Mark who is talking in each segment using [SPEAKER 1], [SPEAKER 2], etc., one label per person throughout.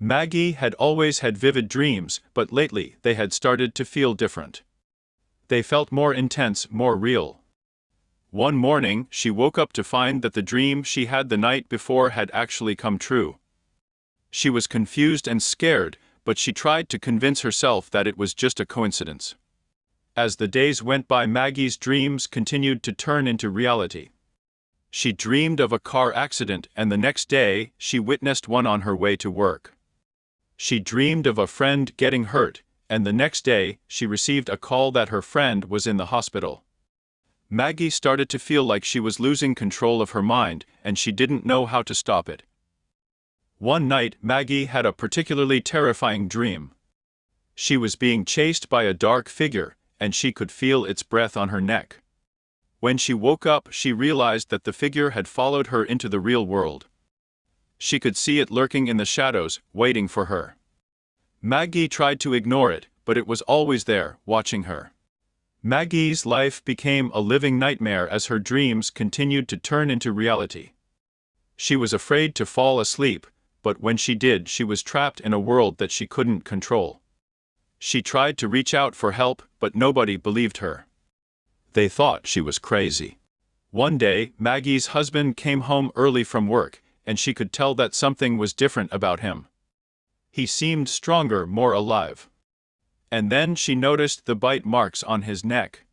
[SPEAKER 1] Maggie had always had vivid dreams, but lately they had started to feel different. They felt more intense, more real. One morning, she woke up to find that the dream she had the night before had actually come true. She was confused and scared, but she tried to convince herself that it was just a coincidence. As the days went by, Maggie's dreams continued to turn into reality. She dreamed of a car accident, and the next day, she witnessed one on her way to work. She dreamed of a friend getting hurt, and the next day, she received a call that her friend was in the hospital. Maggie started to feel like she was losing control of her mind, and she didn't know how to stop it. One night, Maggie had a particularly terrifying dream. She was being chased by a dark figure, and she could feel its breath on her neck. When she woke up, she realized that the figure had followed her into the real world. She could see it lurking in the shadows, waiting for her. Maggie tried to ignore it, but it was always there, watching her. Maggie's life became a living nightmare as her dreams continued to turn into reality. She was afraid to fall asleep, but when she did, she was trapped in a world that she couldn't control. She tried to reach out for help, but nobody believed her. They thought she was crazy. One day, Maggie's husband came home early from work, and she could tell that something was different about him. He seemed stronger, more alive. And then she noticed the bite marks on his neck.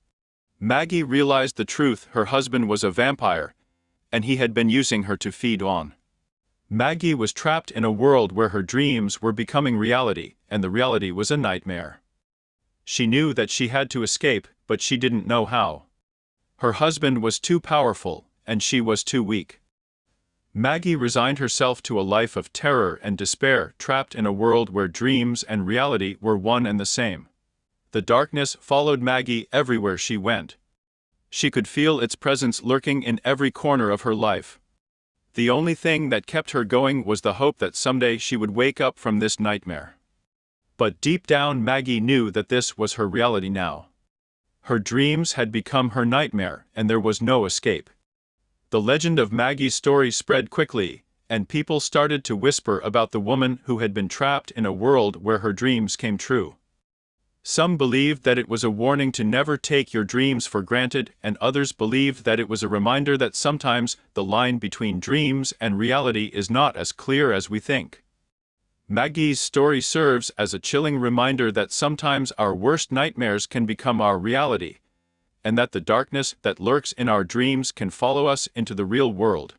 [SPEAKER 1] Maggie realized the truth: her husband was a vampire, and he had been using her to feed on. Maggie was trapped in a world where her dreams were becoming reality, and the reality was a nightmare. She knew that she had to escape, but she didn't know how. Her husband was too powerful, and she was too weak. Maggie resigned herself to a life of terror and despair, trapped in a world where dreams and reality were one and the same. The darkness followed Maggie everywhere she went. She could feel its presence lurking in every corner of her life. The only thing that kept her going was the hope that someday she would wake up from this nightmare. But deep down, Maggie knew that this was her reality now. Her dreams had become her nightmare, and there was no escape. The legend of Maggie's story spread quickly, and people started to whisper about the woman who had been trapped in a world where her dreams came true. Some believed that it was a warning to never take your dreams for granted, and others believed that it was a reminder that sometimes the line between dreams and reality is not as clear as we think. Maggie's story serves as a chilling reminder that sometimes our worst nightmares can become our reality, and that the darkness that lurks in our dreams can follow us into the real world.